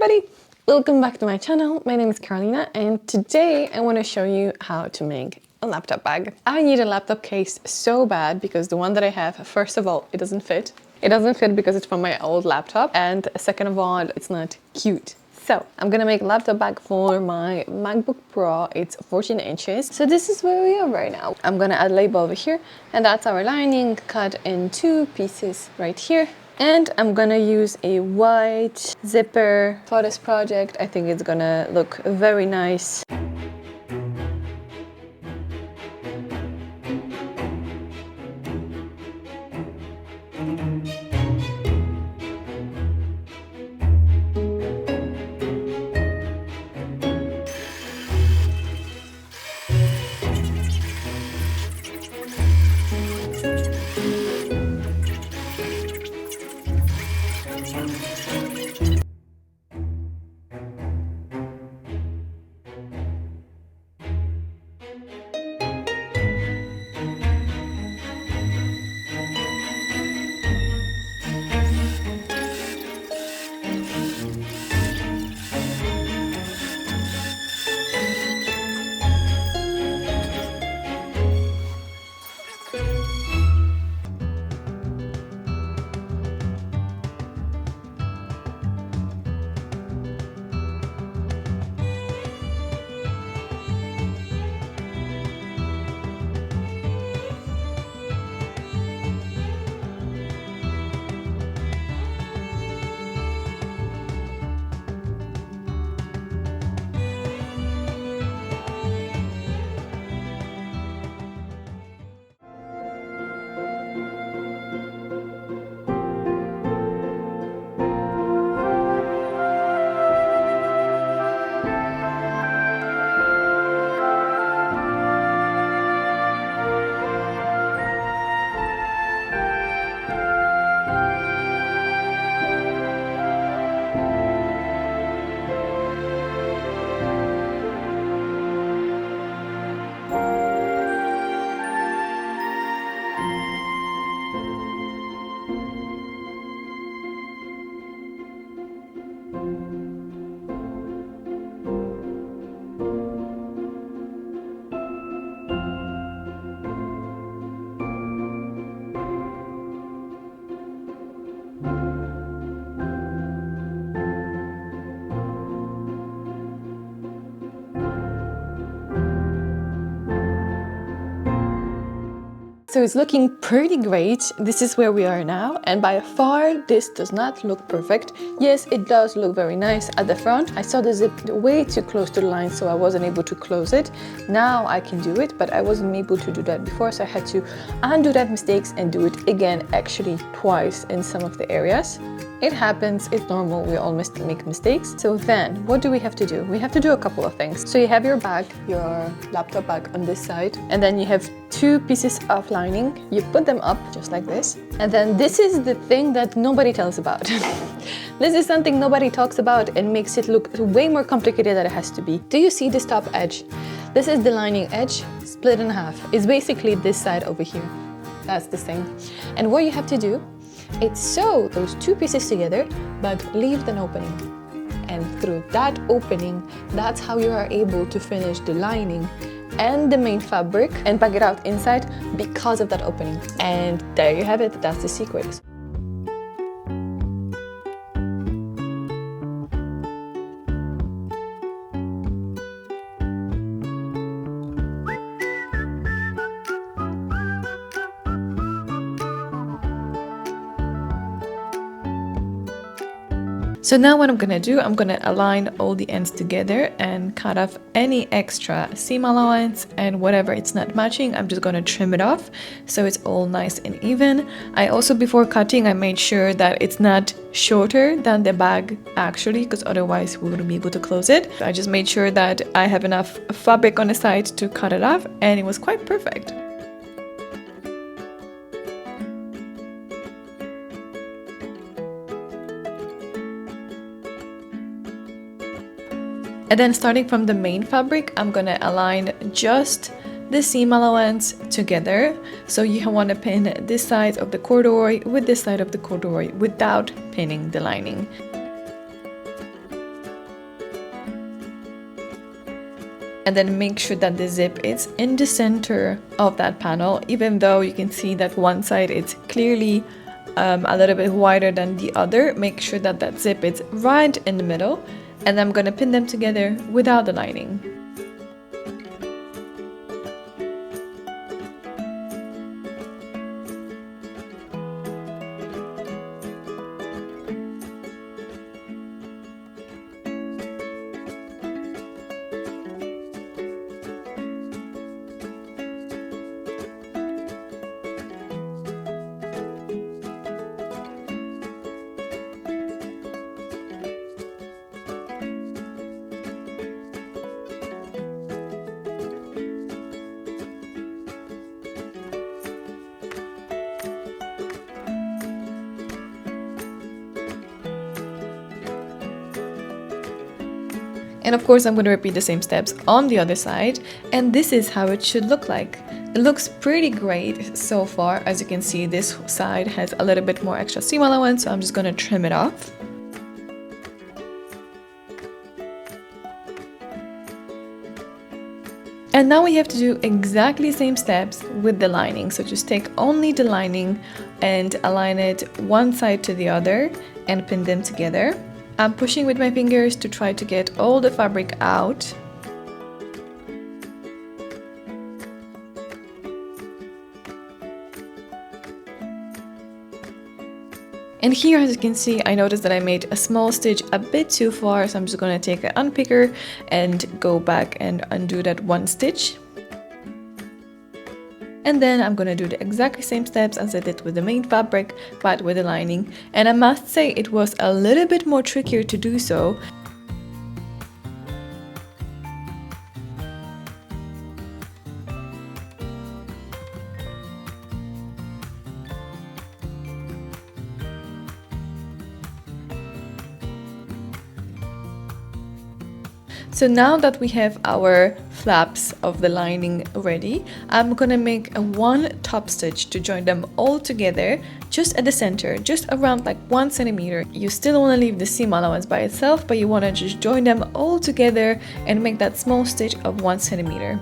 everybody! Welcome back to my channel. My name is Carolina and today I want to show you how to make a laptop bag. I need a laptop case so bad because the one that I have, first of all, it doesn't fit. It doesn't fit because it's from my old laptop, and second of all, it's not cute. So I'm gonna make a laptop bag for my MacBook Pro. It's 14 inches. So this is where we are right now. I'm gonna add a label over here, and that's our lining cut in two pieces right here. And I'm gonna use a white zipper for this project. I think it's gonna look very nice. So it's looking pretty great. This is where we are now, and by far this does not look perfect. Yes, it does look very nice at the front. I saw the zip way too close to the line, so I wasn't able to close it. Now I can do it, but I wasn't able to do that before, so I had to undo that mistakes and do it again, actually twice in some of the areas. It happens, it's normal, we all make mistakes. So then, what do we have to do? We have to do a couple of things. So you have your bag, your laptop bag on this side, and then you have two pieces of lining. You put them up just like this. And then this is the thing that nobody tells about. This is something nobody talks about and makes it look way more complicated than it has to be. Do you see this top edge? This is the lining edge split in half. It's basically this side over here. That's the same. And what you have to do, it's sew those two pieces together, but leave an opening. And through that opening, that's how you are able to finish the lining and the main fabric and bag it out inside because of that opening. And there you have it, that's the secret. So now what I'm gonna do, I'm gonna align all the ends together and cut off any extra seam allowance, and whatever it's not matching, I'm just gonna trim it off so it's all nice and even. I also, before cutting, I made sure that it's not shorter than the bag actually, because otherwise we wouldn't be able to close it. I just made sure that I have enough fabric on the side to cut it off, and it was quite perfect. And then starting from the main fabric, I'm gonna align just the seam allowance together. So you want to pin this side of the corduroy with this side of the corduroy without pinning the lining. and then make sure that the zip is in the center of that panel, even though you can see that one side it's clearly a little bit wider than the other. Make sure that that zip is right in the middle, and I'm gonna pin them together without the lining. And of course, I'm going to repeat the same steps on the other side, and this is how it should look like. It looks pretty great so far. As you can see, this side has a little bit more extra seam allowance, so I'm just going to trim it off. And now we have to do exactly the same steps with the lining. So just take only the lining and align it one side to the other and pin them together. I'm pushing with my fingers to try to get all the fabric out. And here, as you can see, I noticed that I made a small stitch a bit too far, so I'm just going to take an unpicker and go back and undo that one stitch. And then I'm going to do the exactly same steps as I did with the main fabric, but with the lining. And I must say it was a little bit more trickier to do so. So now that we have our flaps of the lining ready, I'm gonna make a one top stitch to join them all together just at the center, just around like 1 centimeter. You still wanna leave the seam allowance by itself, but you wanna just join them all together and make that small stitch of 1 centimeter.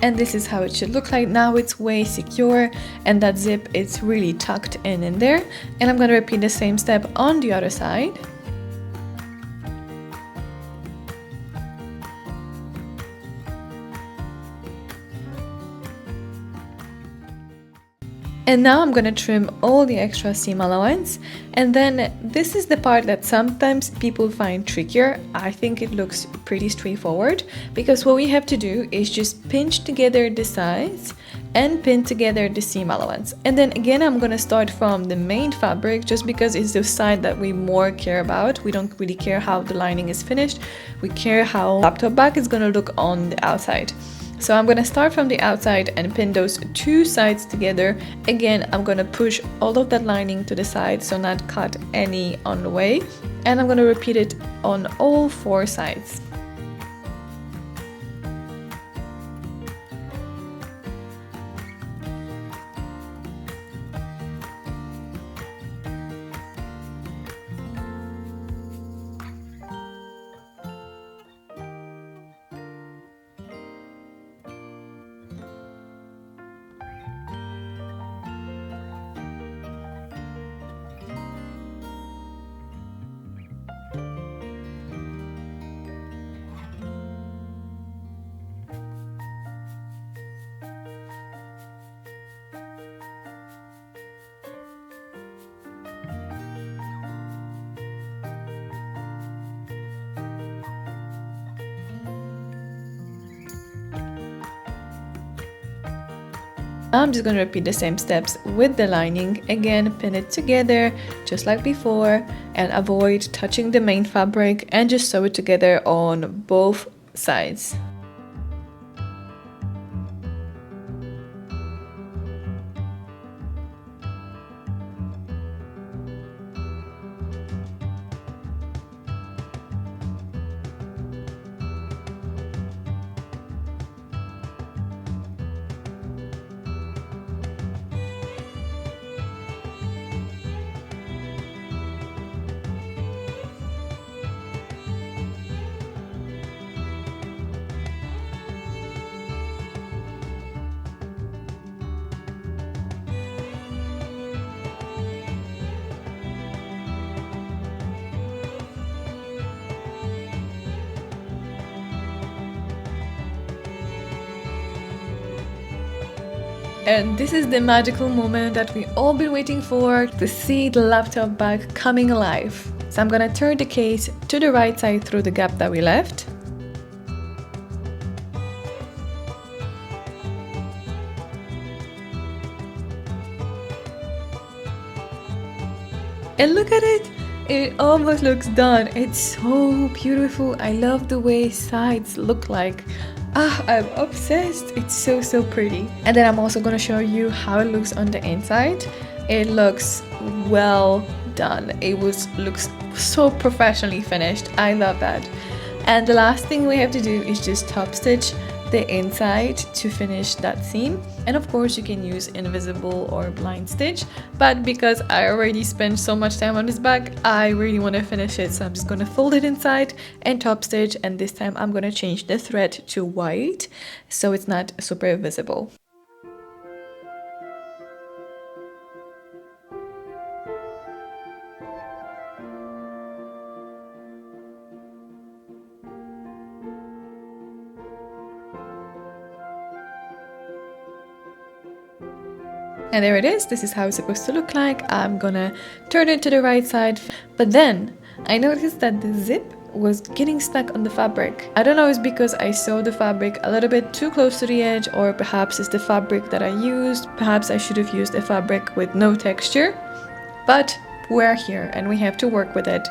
And this is how it should look like. Now it's way secure and that zip is really tucked in there. And I'm gonna repeat the same step on the other side. And now I'm gonna trim all the extra seam allowance, and then this is the part that sometimes people find trickier. I think it looks pretty straightforward, because what we have to do is just pinch together the sides and pin together the seam allowance. And then again, I'm gonna start from the main fabric just because it's the side that we more care about. We don't really care how the lining is finished. We care how laptop bag is gonna look on the outside. So I'm going to start from the outside and pin those two sides together. Again, I'm going to push all of that lining to the side, so not cut any on the way. And I'm going to repeat it on all 4 sides. I'm just going to repeat the same steps with the lining. Again, pin it together just like before and avoid touching the main fabric, and just sew it together on both sides. And this is the magical moment that we all been waiting for, to see the laptop bag coming alive. So I'm gonna turn the case to the right side through the gap that we left. And look at it! It almost looks done. It's so beautiful. I love the way sides look like. I'm obsessed. It's so pretty. And then I'm also gonna show you how it looks on the inside. It looks well done. Looks so professionally finished. I love that. And the last thing we have to do is just top stitch the inside to finish that seam. And of course you can use invisible or blind stitch, but because I already spent so much time on this bag, I really want to finish it, so I'm just going to fold it inside and top stitch, and this time I'm going to change the thread to white so it's not super visible. And there it is. This is how it's supposed to look like. I'm gonna turn it to the right side. But then I noticed that the zip was getting stuck on the fabric. I don't know if it's because I sewed the fabric a little bit too close to the edge, or perhaps it's the fabric that I used. Perhaps I should have used a fabric with no texture. But we're here and we have to work with it.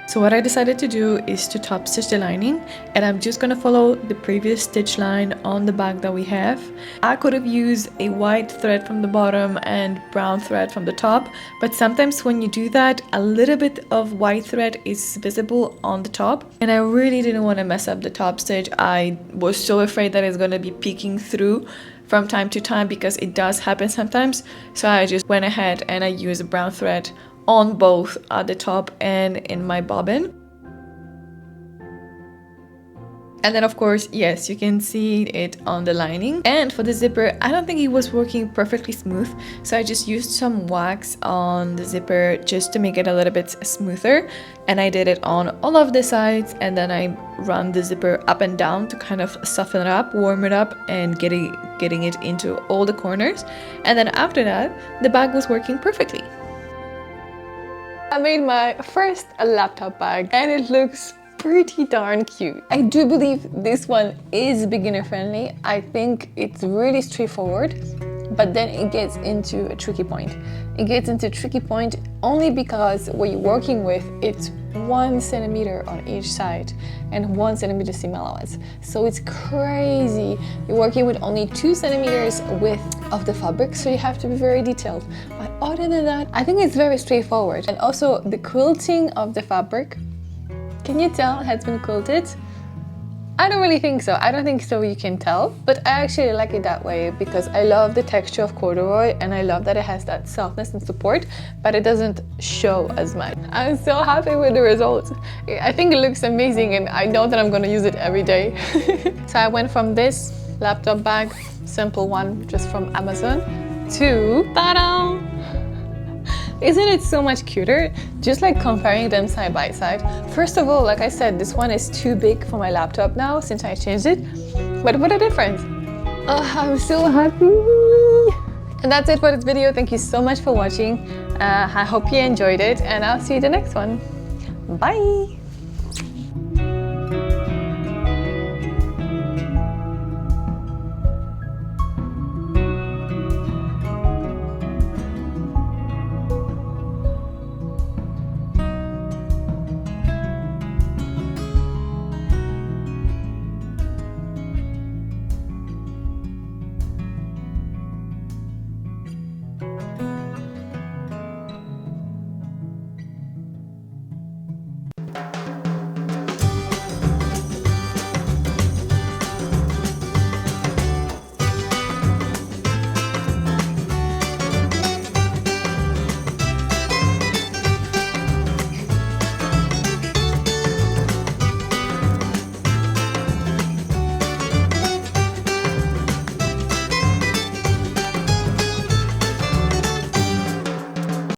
So what I decided to do is to top stitch the lining, and I'm just gonna follow the previous stitch line on the bag that we have. I could have used a white thread from the bottom and brown thread from the top, but sometimes when you do that, a little bit of white thread is visible on the top, and I really didn't want to mess up the top stitch. I was so afraid that it's gonna be peeking through from time to time, because it does happen sometimes. So I just went ahead and I used a brown thread on both at the top and in my bobbin. And then of course, yes, you can see it on the lining. And for the zipper, I don't think it was working perfectly smooth, so I just used some wax on the zipper just to make it a little bit smoother, and I did it on all of the sides, and then I run the zipper up and down to kind of soften it up, warm it up, and getting it into all the corners. And then after that, the bag was working perfectly. I made my first laptop bag and it looks pretty darn cute. I do believe this one is beginner friendly. I think it's really straightforward, but then it gets into a tricky point. It gets into a tricky point only because what you're working with, it's 1 centimeter on each side and 1 centimeter seam allowance. So it's crazy. You're working with only 2 centimeters width of the fabric, so you have to be very detailed. But other than that, I think it's very straightforward. And also the quilting of the fabric, can you tell it has been quilted? I don't really think so. I don't think so you can tell, but I actually like it that way because I love the texture of corduroy and I love that it has that softness and support, but it doesn't show as much. I'm so happy with the result. I think it looks amazing and I know that I'm gonna use it every day. So I went from this laptop bag, simple one just from Amazon, to ta-da! Isn't it so much cuter? Just like comparing them side by side. First of all, like I said, this one is too big for my laptop now since I changed it. But what a difference! Oh, I'm so happy! And that's it for this video. Thank you so much for watching. I hope you enjoyed it and I'll see you in the next one. Bye!